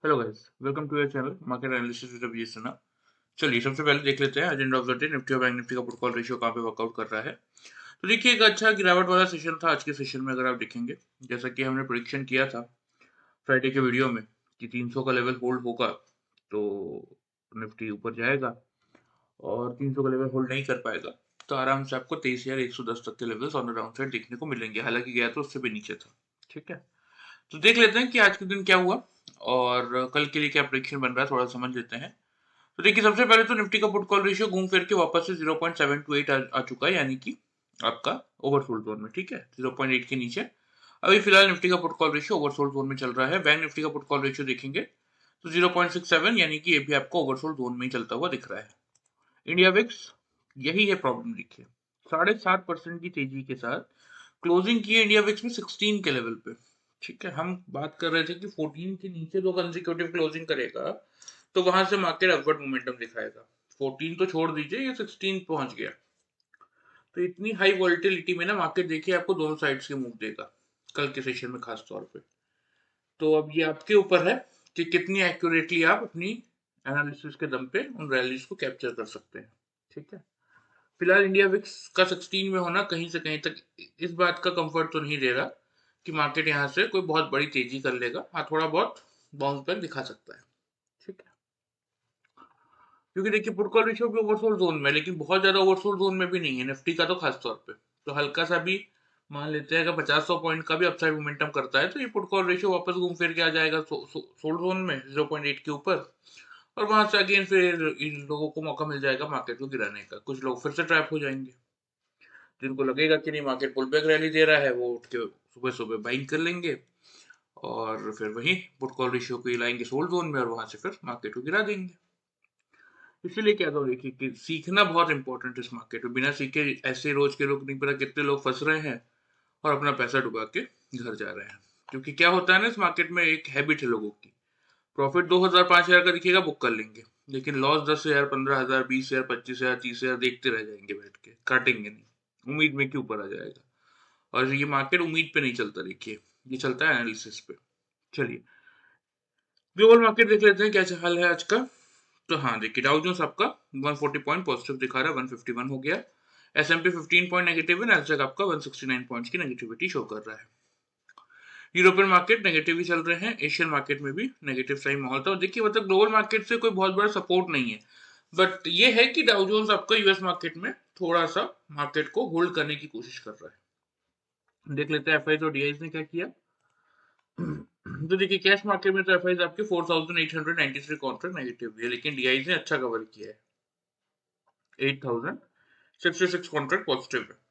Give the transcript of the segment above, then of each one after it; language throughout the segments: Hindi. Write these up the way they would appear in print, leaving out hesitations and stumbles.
Hello guys, welcome to your channel market analysis with Abhijit Sinha. चलिए सबसे पहले देख लेते हैं agenda of the day. Nifty और बैंक निफ्टी का पुट कॉल रेशियो कहाँ पे वर्कआउट कर रहा है। तो देखिए एक अच्छा गिरावट वाला सेशन था आज के सेशन में। अगर आप देखेंगे जैसा कि हमने प्रेडिक्शन किया था फ्राइडे के वीडियो में कि 300 का लेवल होल्ड होगा तो निफ्टी ऊपर जाएगा, और 300 का लेवल होल्ड नहीं कर पाएगा तो आराम से आपको 23,110 तक के levels on the down side देखने को मिलेंगे। हालांकि गया तो उससे भी नीचे था। ठीक है, तो देख लेते हैं कि आज के दिन क्या हुआ और कल के लिए क्या प्रेडिक्शन बन रहा है, थोड़ा समझ लेते हैं। तो देखिए सबसे पहले तो निफ्टी का पुट कॉल रेशियो घूम फिर के वापस से 0.728 आ चुका है, यानी कि आपका ओवरसोल्ड जोन में। ठीक है, 0.8 के नीचे अभी फिलहाल निफ्टी का put call ratio oversold zone में चल रहा है। बैंक निफ्टी का पुट कॉल रेशियो देखेंगे तो 0.67, यानी कि ये भी आपको ओवरसोल्ड जोन में ही चलता हुआ दिख रहा है। इंडिया विक्स, यही है प्रॉब्लम। देखिए 7.5% की तेजी के साथ क्लोजिंग की है इंडिया विक्स में 16 के लेवल पे। ठीक है, हम बात कर रहे थे कि 14 के नीचे दो कंसेक्यूटिव क्लोजिंग करेगा तो वहां से मार्केट अपवर्ड मोमेंटम दिखाएगा। 14 तो छोड़ दीजिए, ये 16 पहुंच गया। तो इतनी हाई वॉलिटिलिटी में ना मार्केट देखिए आपको दोनों साइड्स के मूव देगा कल के सेशन में खास तौर पे। तो अब ये आपके ऊपर है कि कितनी एक्यूरेटली आप अपनी एनालिसिस के दम पे उन रैलीज को कैप्चर कर सकते हैं। ठीक है, फिलहाल इंडिया विक्स का 16 में होना कहीं से कहीं तक इस बात का कंफर्ट तो नहीं दे रहा कि मार्केट यहाँ से कोई बहुत बड़ी तेजी कर लेगा। हाँ, थोड़ा बहुत बाउंस बैक दिखा सकता है। ठीक है, क्योंकि देखिए पुट कॉल रेशियो भी ओवरसोल्ड जोन में है, लेकिन बहुत ज्यादा ओवरसोल्ड जोन में भी नहीं है निफ्टी का तो खास तौर पे। तो हल्का सा भी मान लेते हैं अगर 50-100 पॉइंट का भी अपसाइड मोमेंटम करता है तो ये पुट कॉल रेशियो वापस घूम फिर के आ जाएगा सोल्ड जोन में 0.8 के ऊपर। और वहां से अगेन फिर इन लोगों को मौका मिल जाएगा मार्केट को गिराने का। कुछ लोग फिर से ट्रैप हो जाएंगे, जिनको लगेगा कि नहीं मार्केट पुल बैक रैली दे रहा है वो उठ के सुबह सुबह बाइंग कर लेंगे और फिर वही पुट कॉल रेशियो को लाएंगे सोल्ड जोन में और वहां से फिर मार्केट को गिरा देंगे। इसीलिए कहता हूँ देखिए कि सीखना बहुत इंपॉर्टेंट है इस मार्केट में। बिना सीखे ऐसे रोज के लोग नहीं पता कितने लोग फंस रहे हैं और अपना पैसा डुबा के घर जा रहे हैं। क्योंकि क्या होता है ना, इस मार्केट में एक हैबिट है लोगों की। प्रॉफिट 2,000 5,000 का दिखेगा बुक कर लेंगे, लेकिन लॉस 10,000 15,000 20,000 25,000 30,000 देखते रह जाएंगे बैठ के, काटेंगे नहीं उम्मीद में कि ऊपर आ जाएगा। और ये मार्केट उम्मीद पे नहीं चलता, देखिए ये चलता है एनालिसिस पे। चलिए ग्लोबल मार्केट देख लेते हैं क्या हाल है आज का। तो हाँ देखिए डाउ जोन्स आपका 140 पॉइंट पॉजिटिव दिखा रहा है, 151 हो गया। S&P 15 पॉइंट नेगेटिव है, नैस्डैक आपका 169 पॉइंट्स की नेगेटिविटी शो कर रहा है। यूरोपियन मार्केट नेगेटिव ही चल रहे हैं, एशियन मार्केट में भी नेगेटिव सही माहौल था। और देखिए मतलब ग्लोबल मार्केट से कोई बहुत बड़ा सपोर्ट नहीं है, बट ये है कि डाउ जोन्स आपका यूएस मार्केट में थोड़ा सा मार्केट को होल्ड करने की कोशिश कर रहा है। देख लेते हैं एफआईज और डीआईज ने क्या किया। तो देखिए कैश मार्केट में तो एफआईज आपके 4,893 कॉन्ट्रैक्ट नेगेटिव है, लेकिन डीआईज ने अच्छा कवर किया है, 8,066 कॉन्ट्रैक्ट पॉजिटिव है।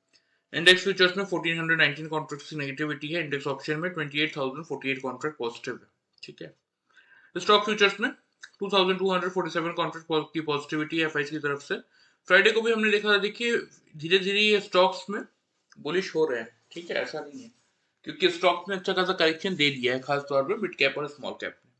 इंडेक्स फ्यूचर्स में 1,419 कॉन्ट्रैक्ट्स की नेगेटिविटी है, इंडेक्स ऑप्शन में 28,048 कॉन्ट्रैक्ट पॉजिटिव है। ठीक है, स्टॉक फ्यूचर्स में 2,247 कॉन्ट्रैक्ट की पॉजिटिविटी है एफआईज की तरफ से। फ्राइडे को भी हमने देखा था, देखिए धीरे धीरे ये स्टॉक्स में बुलिश हो रहे हैं। ठीक है, ऐसा नहीं है, क्योंकि स्टॉक्स ने अच्छा खासा करेक्शन दे दिया है, खास तौर पे मिड कैप और स्मॉल कैप में।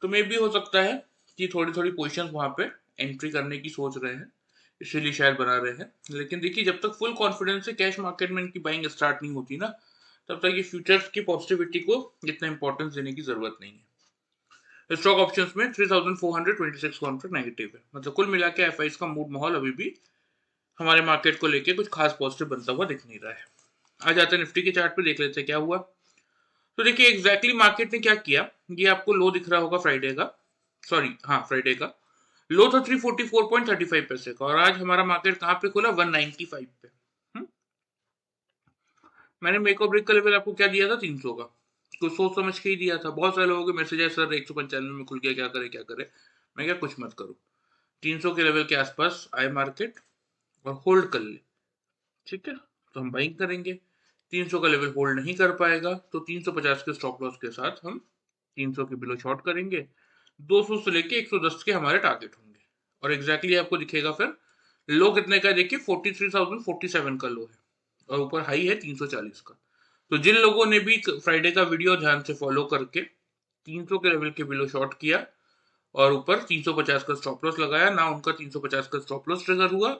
तो मे भी हो सकता है कि थोड़ी थोड़ी पोजिशन वहां पे एंट्री करने की सोच रहे हैं, इसीलिए शायद बना रहे हैं। लेकिन देखिए जब तक फुल कॉन्फिडेंस से कैश मार्केट में इनकी बाइंग स्टार्ट नहीं होती ना, तब तक ये फ्यूचर्स की पॉजिटिविटी को इतना इंपॉर्टेंस देने की जरूरत नहीं है। स्टॉक ऑप्शंस में 3,426 कॉन्ट्रैक्ट नेगेटिव है, मतलब कुल मिला के एफआईज का मूड माहौल अभी भी हमारे मार्केट को लेके कुछ खास पॉजिटिव बनता हुआ दिख नहीं रहा है। आ जाते हैं निफ्टी के चार्ट पे, देख लेते हैं क्या हुआ। तो देखिए एग्जैक्टली मार्केट ने क्या किया, ये आपको लो दिख रहा होगा फ्राइडे का। सॉरी हाँ, फ्राइडे का लो था 344.35 पैसे का, और आज हमारा मार्केट कहाँ पे खुला, 195 पे। मैंने मेक और ब्रेक का लेवल आपको क्या दिया था, 300 का। कुछ सोच समझ के ही दिया था। बहुत सारे लोगों के मैसेज है, सर 195 में खुल गया, क्या करे क्या करे। मैं क्या, कुछ मत करो, 300 के लेवल के आसपास आए मार्केट और होल्ड कर ले। ठीक है, तो हम बाइंग करेंगे। 300 का लेवल होल्ड नहीं कर पाएगा तो 350 के स्टॉप लॉस के साथ हम 300 के बिलो शॉर्ट करेंगे। 200 से लेके 110 के हमारे टारगेट होंगे, और एग्जैक्टली आपको दिखेगा फिर लो कितने का है। देखिए 43,047 का लो है और ऊपर हाई है 340 का। तो जिन लोगों ने भी फ्राइडे का वीडियो ध्यान से फॉलो करके 300 के लेवल के बिलो शॉर्ट किया और ऊपर 350 का स्टॉप लॉस लगाया ना, उनका 350 का स्टॉप लॉस ट्रिगर हुआ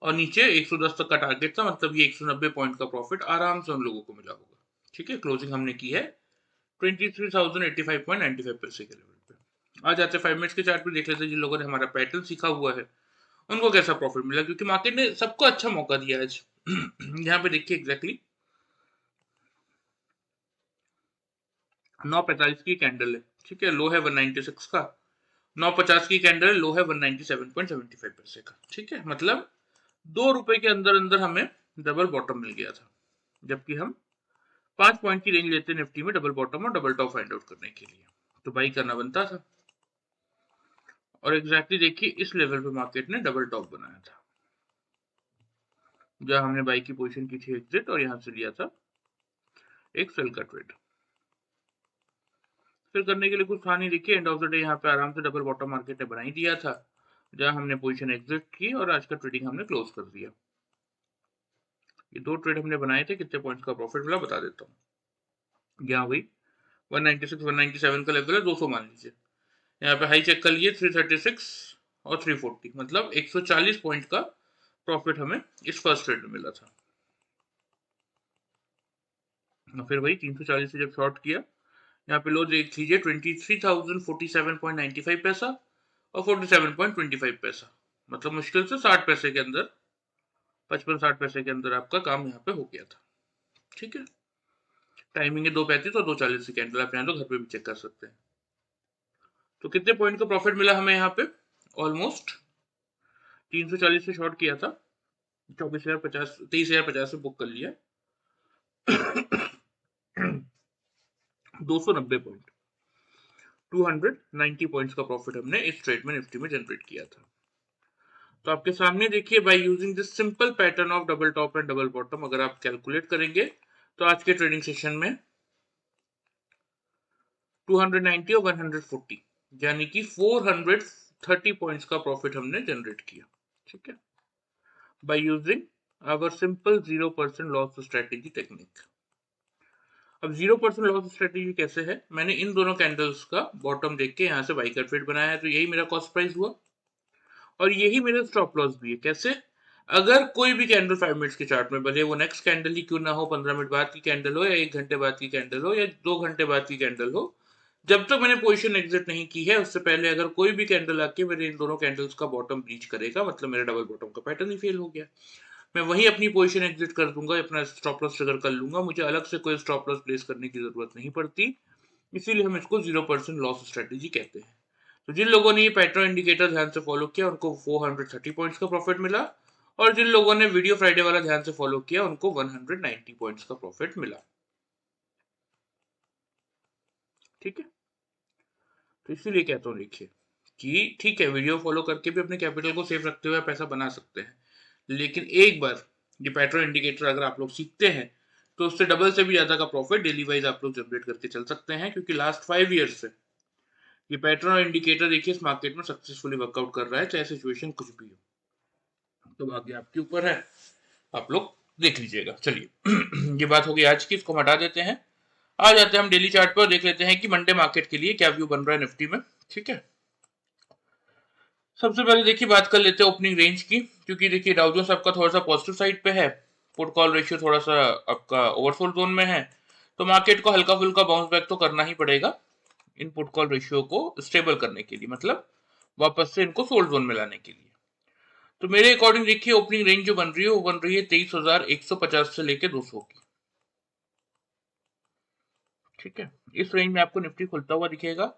और नीचे 110 तक का टारगेट था, मतलब ये 190 पॉइंट का प्रॉफिट आराम से उन लोगों को मिला होगा। ठीक है, क्लोजिंग हमने की है 23,085.95 पैसे के लेवल पे। आ जाते 5 मिनट्स के चार्ट पे, देख लेते हैं जिन लोगों ने हमारा पैटर्न सीखा हुआ है उनको कैसा प्रॉफिट मिला, क्योंकि मार्केट ने सबको अच्छा मौका दिया आज। यहाँ पे देखिए एग्जैक्टली 9:45 की कैंडल है, ठीक है, लो है 196 का। 9:50 की कैंडल, लो है 197.75 पैसे का, ठीक है, मतलब 2 रुपए के अंदर अंदर हमें डबल बॉटम मिल गया था, जबकि हम 5 पॉइंट की रेंज लेते निफ्टी में डबल बॉटम और डबल टॉप फाइंड आउट करने के लिए, तो बाई करना बनता था। और एग्जैक्टली देखिए इस लेवल पे मार्केट ने डबल टॉप बनाया था, जहां हमने बाई की पोजीशन की थी एग्जिट, और यहां से लिया था एक सेल का ट्रेड। फिर करने के लिए कुछ था नहीं, देखिए एंड ऑफ द डे यहाँ पे आराम से डबल बॉटम मार्केट ने बना ही दिया था, जहां हमने पोजीशन एग्जिट की और आज का ट्रेडिंग हमने क्लोज कर दिया। ये 2 ट्रेड हमने बनाए थे, कितने पॉइंट्स का प्रॉफिट मिला बता देता हूँ। यहाँ वही 196 197 का लेवल है, 200 मान लीजिए। यहाँ पे हाई चेक कर लिए 336 और 340, मतलब 140 पॉइंट का प्रॉफिट हमें इस फर्स्ट ट्रेड में मिला था। फिर वही 340 से जब शॉर्ट किया, यहाँ पे लो देख लीजिए 23,047.95 पैसा और 47.25 पैसा, मतलब मुश्किल से 60 पैसे के अंदर, 55-60 पैसे के अंदर आपका काम यहाँ पे हो गया था, ठीक है। टाइमिंग है 2:35 और 2:40 की कैंडल, आप यहाँ तो घर पे भी चेक कर सकते हैं। तो कितने पॉइंट का प्रॉफिट मिला हमें यहाँ पे, ऑलमोस्ट 340 से शॉर्ट किया था, 24,050 23,050 से बुक कर लिया। 290 पॉइंट, 290 पॉइंट्स का प्रॉफिट हमने इस ट्रेड में निफ्टी में जनरेट किया था। तो आपके सामने देखिए, by using this simple pattern of double top and double bottom, अगर आप कैलकुलेट करेंगे तो आज के ट्रेडिंग सेशन में 290 और 140 यानी कि 430 पॉइंट्स का प्रॉफिट हमने जनरेट किया, ठीक है, by using our simple 0% loss strategy technique. अब 0% लॉस स्ट्रेटेजी कैसे है, मैंने इन दोनों कैंडल्स का बॉटम देख के यहाँ से बाई का ट्रेड बनाया है, तो यही मेरा कॉस्ट प्राइस हुआ और यही मेरा स्टॉप लॉस भी है। कैसे, अगर कोई भी कैंडल 5 मिनट्स के चार्ट में, भले वो नेक्स्ट कैंडल ही क्यों ना हो, 15 मिनट बाद की कैंडल हो या 1 घंटे बाद की कैंडल हो या 2 घंटे बाद की कैंडल हो, जब तक मैंने पोजीशन एग्जिट नहीं की है उससे पहले अगर कोई भी कैंडल आके मेरे इन दोनों कैंडल्स का बॉटम ब्रीच करेगा, मतलब मेरा डबल बॉटम का पैटर्न ही फेल हो गया, मैं वही अपनी पोजीशन एग्जिट कर दूंगा, अपना स्टॉप लॉस ट्रिगर कर लूंगा, मुझे अलग से कोई स्टॉप लॉस प्लेस करने की जरूरत नहीं पड़ती। इसीलिए हम इसको 0% लॉस स्ट्रेटेजी कहते हैं। तो जिन लोगों ने ये पैटर्न इंडिकेटर ध्यान से फॉलो किया उनको 430 पॉइंट्स का प्रॉफिट मिला, और जिन लोगों ने वीडियो फ्राइडे वाला ध्यान से फॉलो किया उनको 190 पॉइंट्स का प्रॉफिट मिला, ठीक है। तो इसीलिए कहता हूँ देखिए कि ठीक है, वीडियो फॉलो करके भी अपने कैपिटल को सेफ रखते हुए पैसा बना सकते हैं, लेकिन एक बार ये पैटर्न इंडिकेटर अगर आप लोग सीखते हैं तो उससे डबल से भी ज्यादा का प्रॉफिट डेली वाइज आप लोग जनरेट करके चल सकते हैं, क्योंकि लास्ट 5 ईयर से ये पैटर्न और इंडिकेटर देखिए इस मार्केट में सक्सेसफुली वर्कआउट कर रहा है, चाहे सिचुएशन कुछ भी हो। तो बाकी आपके ऊपर है, आप लोग देख लीजिएगा। चलिए ये बात हो गई आज की, इसको हम हटा देते हैं। आ जाते हैं हम डेली चार्ट पर, देख लेते हैं कि मंडे मार्केट के लिए क्या व्यू बन रहा है निफ्टी में, ठीक है। सबसे पहले देखिए बात कर लेते हैं ओपनिंग रेंज की, क्योंकि देखिए डाउ जोन्स आपका थोड़ा सा पॉजिटिव साइड पे है, पुट कॉल रेशियो थोड़ा सा आपका ओवरसोल्ड जोन में है, तो मार्केट को हल्का फुल्का बाउंस बैक तो करना ही पड़ेगा इन पुट कॉल रेशियो को स्टेबल करने के लिए, मतलब वापस से इनको सोल्ड जोन में लाने के लिए। तो मेरे अकॉर्डिंग देखिए ओपनिंग रेंज जो बन रही है वो बन रही है 23,150 से लेके 200 की, ठीक है। इस रेंज में आपको निफ्टी खुलता हुआ दिखेगा।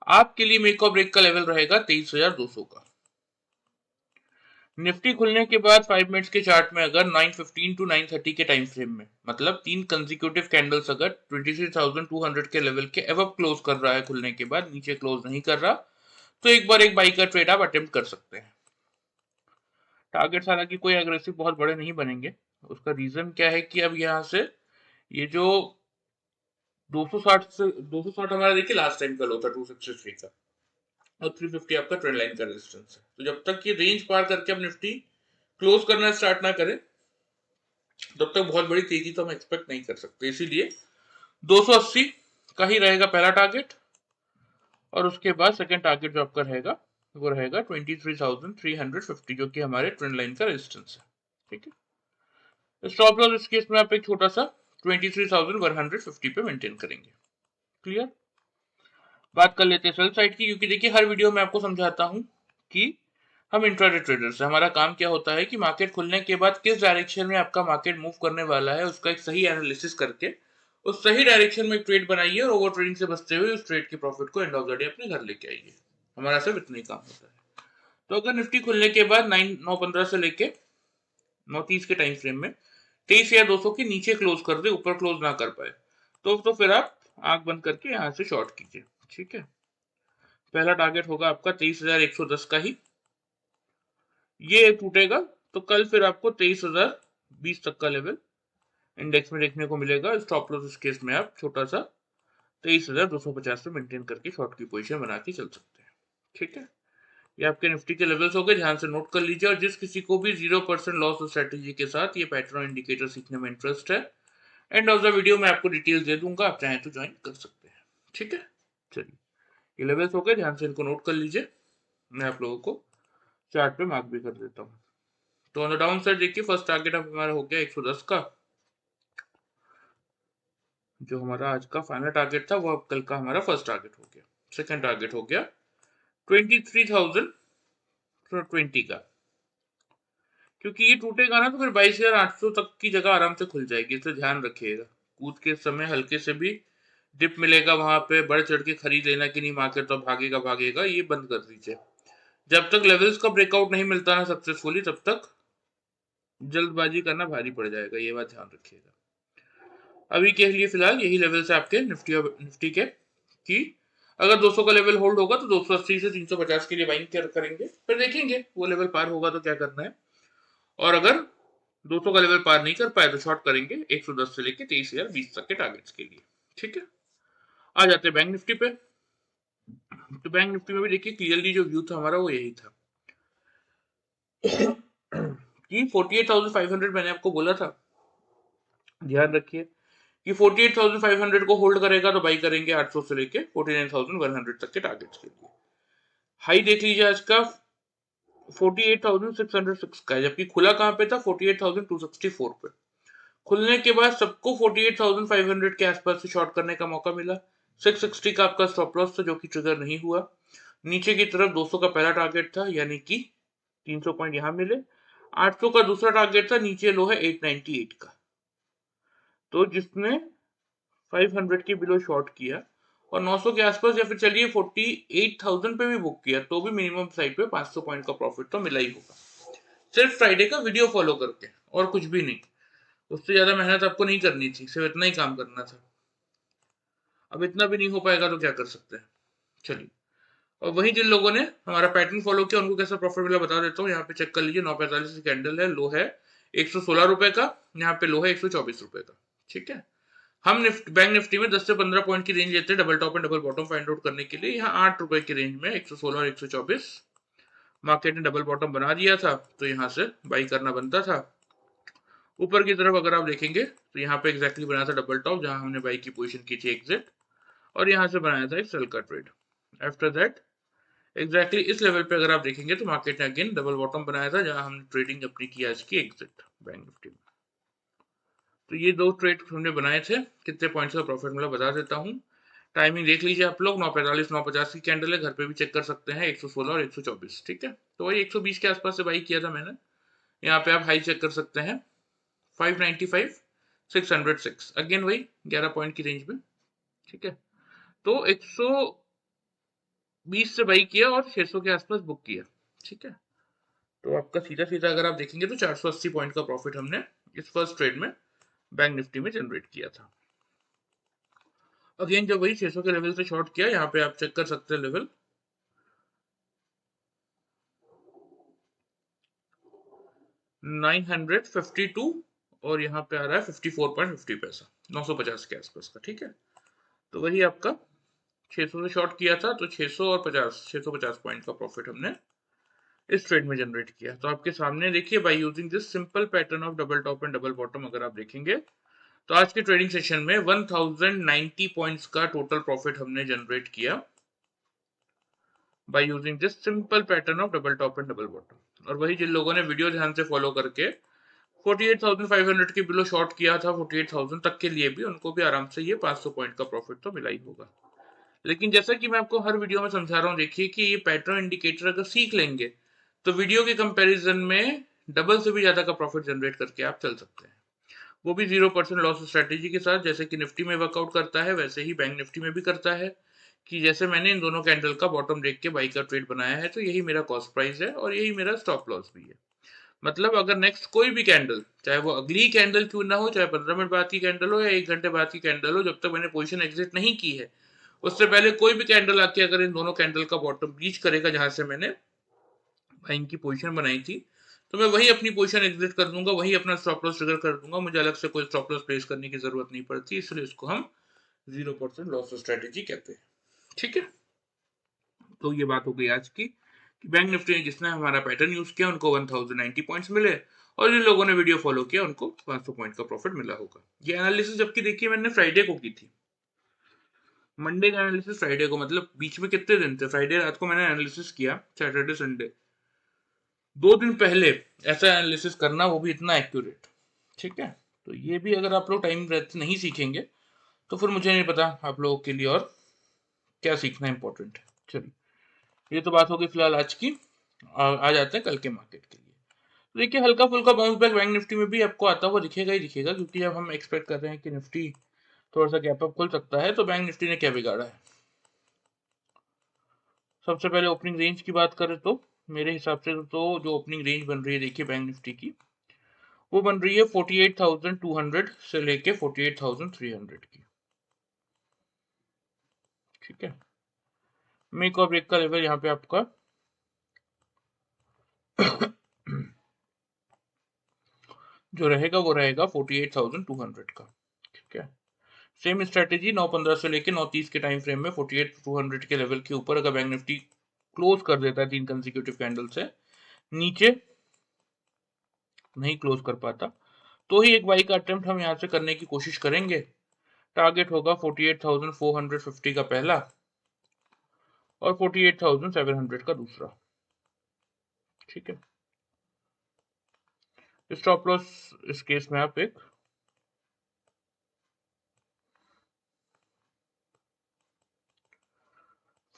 आपके लिए मेक और ब्रेक का लेवल रहेगा 23,200 का। निफ्टी खुलने के बाद 5 मिनट्स के चार्ट में अगर 9:15 टू 9:30 के टाइम फ्रेम में, मतलब 3 कंसेक्यूटिव कैंडल्स अगर 23,200 के लेवल के एवब क्लोज कर रहा है, खुलने के बाद नीचे क्लोज नहीं कर रहा, तो एक बार एक बाई का ट्रेड आप अटेम्प्ट कर सकते हैं। टारगेट्स हालांकि कोई एग्रेसिव बहुत बड़े नहीं बनेंगे, उसका रीजन क्या है कि अब यहाँ से ये जो 260 से 260 हमारा देखिए लास्ट टाइम का लो था 263 का, और 350 आपका ट्रेंड लाइन का रेजिस्टेंस है, तो जब तक ये रेंज पार करके अब निफ्टी क्लोज करना स्टार्ट ना करे तब तक बहुत बड़ी तेजी तो हम एक्सपेक्ट नहीं कर सकते, इसीलिए 280 का ही रहेगा पहला टारगेट, और उसके बाद सेकंड टारगेट जो आपका रहेगा वो रहेगा 23,350, जो कि हमारे ट्रेंड लाइन का रेजिस्टेंस है, ठीक है। स्टॉप लॉस इस केस में आप एक छोटा सा 23,150 पे मेंटेन करेंगे, क्लियर। बात कर लेते हैं सेल साइड की, क्योंकि देखिए हर वीडियो में आपको समझाता हूं कि हम इंट्राडे ट्रेडर्स हैं। हमारा काम क्या होता है कि मार्केट खुलने के बाद किस डायरेक्शन में आपका मार्केट मूव करने वाला है उसका एक सही एनालिसिस करके उस सही डायरेक्शन में एक ट्रेड बनाइए और ओवर ट्रेडिंग से बचते हुए उस ट्रेड के प्रॉफिट को एंड ऑफ द डे अपने घर लेके आइए। हमारा सिर्फ इतना ही काम होता है। तो अगर निफ्टी खुलने के बाद 9:15 से लेके 9:30 के टाइम फ्रेम में 23 या 200 के नीचे क्लोज कर दे, ऊपर क्लोज ना कर पाए, तो फिर आप आंख बंद करके यहां से शॉर्ट कीजिए। ठीक है, पहला टारगेट होगा आपका 23,110 का ही। ये टूटेगा तो कल फिर आपको 23,020 तक का लेवल इंडेक्स में देखने को मिलेगा। स्टॉप लॉस इस केस में आप छोटा सा 23,250 पे मेंटेन करके शॉर्ट की पोजीशन बना के चल सकते हैं। ठीक है, ये आपके निफ्टी के लेवल्स हो गए, ध्यान से नोट कर लीजिए। और जिस किसी को भी 0% लॉस स्ट्रेटेजी के साथ ये पैटर्न इंडिकेटर सीखने में इंटरेस्ट है, एंड ऑफ द वीडियो में आपको डिटेल्स दे दूंगा, आप चाहें तो ज्वाइन कर सकते हैं। ठीक है, चलिए ये लेवल्स हो गए, ध्यान से इनको नोट कर लीजिए। मैं आप लोगों को चार्ट पे मार्क भी कर देता हूँ। तो ऑन द डाउन साइड देखिए फर्स्ट टारगेट अब हमारा हो गया 110 का, जो हमारा आज का फाइनल टारगेट था वो अब कल का हमारा फर्स्ट टारगेट हो गया। सेकंड टारगेट हो गया 23,020 का, क्योंकि ये टूटेगा ना तो फिर 22,800 तक की जगह आराम से खुल जाएगी, इसे ध्यान रखिएगा। कूद के समय हल्के से भी डिप मिलेगा, वहां पे बढ़ चढ़ के खरीद लेना कि नहीं मार्केट तो भागेगा भागेगा, ये बंद कर दीजिए। जब तक लेवल्स का ब्रेकआउट नहीं मिलता ना सक्सेसफुली, तब तक जल्दबाजी करना भारी पड़ जाएगा, ये बात ध्यान रखिएगा। अभी के लिए फिलहाल यही लेवल्स है आपके निफ्टी के कि अगर 200 का लेवल होल्ड होगा तो 280 से 350 के लिए बाइंग करेंगे, फिर देखेंगे वो लेवल पार होगा तो क्या करना है। और अगर 200 का लेवल पार नहीं कर पाए तो शॉर्ट करेंगे 110 से लेके 23,020 तक के टारगेट्स के लिए। ठीक है, आ जाते हैं बैंक निफ्टी पे। तो बैंक निफ्टी में भी देखिए क्लियरली जो व्यू था हमारा वो यही था कि 48,500 मैंने आपको बोला था, ध्यान रखिए कि 48,500 को होल्ड करेगा तो बाई करेंगे 800 से लेके 49,100 तक के टारगेट्स के लिए। हाई देख लीजिए आज का 48,606 का है, जबकि खुला कहां पे था 48,264 पे। खुलने के बाद सबको 48,500 के आसपास से शॉर्ट करने का मौका मिला। 660 का आपका स्टॉप लॉस था जो कि ट्रिगर नहीं हुआ। नीचे की तरफ 200 का पहला टारगेट था, यानी कि 300 पॉइंट यहां मिले। 800 का दूसरा टारगेट था, नीचे लो है 898 का। तो जिसने 500 के बिलो शॉर्ट किया और 900 के आसपास या फिर चलिए 48,000 पे भी बुक किया, तो भी मिनिमम साइड पे 500 पॉइंट का प्रॉफिट तो मिला ही होगा, सिर्फ फ्राइडे का वीडियो फॉलो करके, और कुछ भी नहीं। उससे ज्यादा मेहनत आपको नहीं करनी थी, सिर्फ इतना ही काम करना था। अब इतना भी नहीं हो पाएगा तो क्या कर सकते हैं। चलिए, और वही जिन लोगों ने हमारा पैटर्न फॉलो किया उनको कैसा प्रॉफिट मिला बता देता हूँ। यहाँ पे चेक कर लीजिए, 9:45 कैंडल है, लो है 116 रुपए का, यहाँ पे लो है 124 रुपए का। ठीक है, हम बैंक निफ्टी में 10 से 15 पॉइंट की रेंज लेते हैं double top and double bottom find out करने के लिए। यहाँ 8 रुपए की रेंज में 116 और 124 मार्केट ने डबल बॉटम बना दिया था, तो यहाँ से बाई करना बनता था। ऊपर की तरफ अगर आप देखेंगे तो यहाँ पे एग्जैक्टली बनाया था डबल टॉप, जहां हमने बाई की पोजीशन की थी एग्जिट, और यहाँ से बनाया था एक सेल का ट्रेड। आफ्टर दैट एग्जैक्टली इस लेवल पे अगर आप देखेंगे तो मार्केट ने अगेन डबल बॉटम बनाया था, जहां हमने ट्रेडिंग अपनी की आज की एग्जिट बैंक निफ्टी में। तो ये दो ट्रेड हमने बनाए थे। कितने पॉइंट्स का प्रॉफिट मिला बता देता हूँ। टाइमिंग देख लीजिए आप लोग, 9:45 9:50 की कैंडल है, घर पे भी चेक कर सकते हैं 116 और 124। ठीक है, तो वही 120 के आसपास से बाई किया था मैंने। यहाँ पे आप हाई चेक कर सकते हैं 595 606, अगेन वही 11 पॉइंट की रेंज में। ठीक है, तो 120 से बाई किया और 600 के आसपास बुक किया। ठीक है, तो आपका सीधा सीधा अगर आप देखेंगे तो 480 पॉइंट का प्रॉफिट हमने इस फर्स्ट ट्रेड में बैंक निफ्टी में जनरेट किया था। अगेन जब वही 600 के लेवल से शॉर्ट किया, यहाँ पे आप चेक कर सकते हैं लेवल 952 और यहाँ पे आ रहा है 54.50 पैसा, 950 के आसपास का। ठीक है, तो वही आपका 600 से शॉर्ट किया था, तो 600 और 650 पॉइंट का प्रॉफिट हमने इस ट्रेड में जनरेट किया। तो आपके सामने देखिए, by using this simple pattern of double top and double bottom अगर आप देखेंगे तो आज के ट्रेडिंग सेशन में 1090 पॉइंट्स का टोटल प्रॉफिट हमने जनरेट किया by using this simple pattern of double top and double bottom. और वही जिन लोगों ने वीडियो ध्यान से फॉलो करके 48,500 के बिलो शॉर्ट किया था 48,000 तक के लिए भी, उनको भी आराम से ये 500 पॉइंट का प्रॉफिट तो मिला ही होगा। लेकिन जैसा कि मैं आपको हर वीडियो में समझा रहा हूँ, देखिए कि ये पैटर्न इंडिकेटर अगर सीख लेंगे तो वीडियो के कंपैरिजन में डबल से भी ज़्यादा का प्रॉफिट जनरेट करके आप चल सकते हैं, वो भी 0% लॉस स्ट्रैटेजी के साथ। जैसे कि निफ्टी में वर्कआउट करता है वैसे ही बैंक निफ्टी में भी करता है, कि जैसे मैंने इन दोनों कैंडल का बॉटम देख के बाई का ट्रेड बनाया है, तो यही मेरा कॉस्ट प्राइस है और यही मेरा स्टॉप लॉस भी है। मतलब अगर नेक्स्ट कोई भी कैंडल, चाहे वो अगली कैंडल क्यों ना हो, चाहे 15 मिनट बाद की कैंडल हो या 1 घंटे बाद की कैंडल हो, जब तक मैंने पोजीशन एग्जिट नहीं की है, उससे पहले कोई भी कैंडल आके अगर इन दोनों कैंडल का बॉटम ब्रीच करेगा जहां से मैंने बाइंग की पोजीशन बनाई थी, तो मैं वही अपनी पोजीशन एग्जिट कर दूंगा, वही अपना स्टॉप लॉस ट्रिगर कर दूंगा। मुझे अलग से कोई स्टॉप लॉस प्लेस करने की जरूरत नहीं पड़ती, इसलिए इसको हम 0% लॉस स्ट्रेटेजी कहते हैं। ठीक है, तो ये बात हो गई आज की कि बैंक निफ्टी ने जिसने हमारा पैटर्न यूज किया उनको 1090 पॉइंट्स मिले, और जिन लोगों ने वीडियो फॉलो किया उनको 500 पॉइंट का प्रॉफिट मिला होगा। ये एनालिसिस जबकि देखिए मैंने फ्राइडे को की थी, मंडे का एनालिसिस फ्राइडे को, मतलब बीच में कितने दिन थे, फ्राइडे रात को मैंने एनालिसिस किया, सैटरडे संडे 2 दिन पहले ऐसा एनालिसिस करना, वो भी इतना एक्यूरेट। ठीक है, तो ये भी अगर आप लोग टाइम रहते नहीं सीखेंगे तो फिर मुझे नहीं पता आप लोगों के लिए और क्या सीखना इंपॉर्टेंट है। चलिए, ये तो बात हो गई फिलहाल आज की। आ जाते हैं कल के मार्केट के लिए। तो देखिए हल्का फुल्का बाउंस बैक बैंक निफ्टी में भी आपको आता हुआ दिखेगा ही दिखेगा, क्योंकि जब हम एक्सपेक्ट कर रहे हैं कि निफ्टी थोड़ा सा गैप अप खुल सकता है, तो बैंक निफ्टी ने क्या बिगाड़ा है। सबसे पहले ओपनिंग रेंज की बात करें तो मेरे हिसाब से तो जो ओपनिंग रेंज बन रही है देखिए बैंक निफ्टी की, वो बन रही है 48,200 से लेके 48,300 की। ठीक है, मेक और ब्रेक का लेवल यहाँ पे आपका जो रहेगा वो रहेगा 48,200 का। ठीक है, सेम स्ट्रेटेजी 9:15 से लेके 9:30 के टाइम फ्रेम में 48,200 के लेवल के ऊपर अगर बैंक निफ्टी क्लोज कर देता है 3 कंसेक्यूटिव कैंडल से, नीचे नहीं क्लोज कर पाता, तो ही एक बाई का अटेम्प्ट हम यहाँ से करने की कोशिश करेंगे। टारगेट होगा 48,450 का पहला और 48,700 का दूसरा। ठीक है, स्टॉप लॉस इस केस में आप एक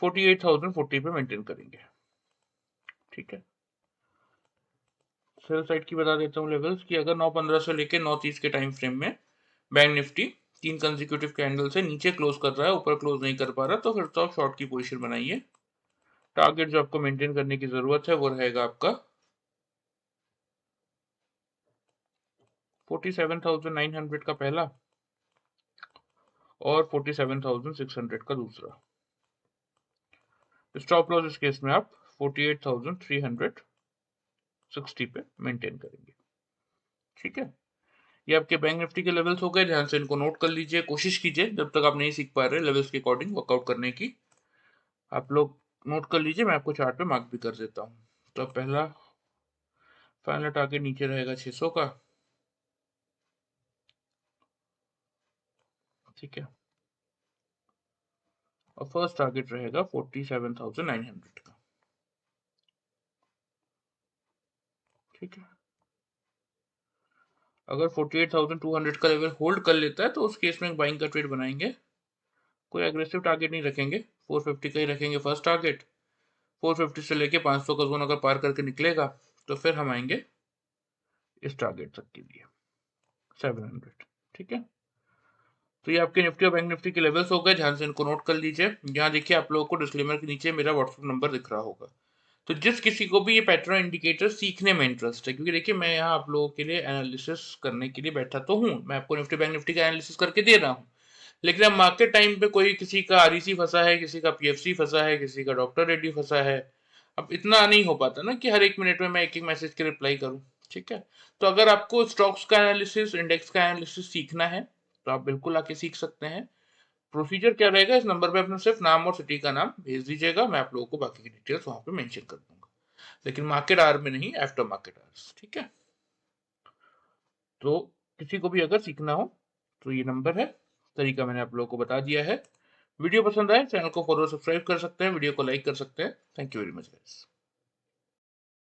48,040 पे मेंटेन करेंगे। ठीक है, सेल साइड की बता देता हूँ लेवल्स की, अगर 9:15 से लेके 9:30 के टाइम फ्रेम में बैंक निफ्टी 3 कंसेक्यूटिव कैंडल से नीचे क्लोज कर रहा है, ऊपर क्लोज नहीं कर पा रहा, तो फिर तो आप शॉर्ट की पोजीशन बनाइए। टारगेट जो आपको मेंटेन करने की जरूरत है वो रहेगा आपका 47,900 का पहला और 47,600 का दूसरा। स्टॉप लॉस इस केस में आप 48,360 पे मेंटेन करेंगे। ठीक है, ये आपके बैंक निफ्टी के लेवल्स हो गए, ध्यान से इनको नोट कर लीजिए, कोशिश कीजिए जब तक आप नहीं सीख पा रहे लेवल्स के अकॉर्डिंग वर्कआउट करने की, आप लोग नोट कर लीजिए, मैं आपको चार्ट पे मार्क भी कर देता हूँ। तो पहला फाइनल टारगेट नीचे रहेगा 600 का। ठीक है, और फर्स्ट टारगेट रहेगा 47,900 का। ठीक है, अगर 48,200 का लेवल होल्ड कर लेता है तो उस केस में बाइंग का ट्रेड बनाएंगे, कोई एग्रेसिव टारगेट नहीं रखेंगे, 450 का ही रखेंगे फर्स्ट टारगेट। 450 से लेके 500 का जोन अगर पार करके निकलेगा तो फिर हम आएंगे इस टारगेट तक के लिए 700। ठीक है, तो ये आपके निफ्टी और बैंक निफ्टी के लेवल्स हो गए, ध्यान से इनको नोट कर लीजिए। यहाँ देखिए आप लोगों को डिस्क्लेमर के नीचे मेरा व्हाट्सएप नंबर दिख रहा होगा, तो जिस किसी को भी ये पैटर्न इंडिकेटर सीखने में इंटरेस्ट है, क्योंकि देखिए मैं यहाँ आप लोगों के लिए एनालिसिस करने के लिए बैठा तो हूँ, मैं आपको निफ्टी बैंक निफ्टी का एनालिसिस करके दे रहा हूँ, लेकिन अब मार्केट टाइम पे कोई किसी का आरईसी फंसा है, किसी का पीएफसी फंसा है, किसी का डॉक्टर रेड्डी फंसा है, अब इतना नहीं हो पाता ना कि हर एक मिनट में मैं एक एक मैसेज के रिप्लाई करूँ। ठीक है, तो अगर आपको स्टॉक्स का एनालिसिस, इंडेक्स का एनालिसिस सीखना है तो आप बिल्कुल आके सीख सकते हैं। प्रोसीजर क्या रहेगा, इस नंबर पे अपना सिर्फ नाम और सिटी का नाम भेज दीजिएगा, मैं आप लोगों को बाकी की डिटेल्स वहां पे मेंशन कर दूंगा, लेकिन मार्केट आवर में नहीं, आफ्टर मार्केट आवर्स। ठीक है, तो किसी को भी अगर सीखना हो तो ये नंबर है, तरीका मैंने आप लोगों को बता दिया है। वीडियो पसंद आए चैनल को फॉलो सब्सक्राइब कर सकते हैं, वीडियो को लाइक कर सकते हैं। Thank you very much guys.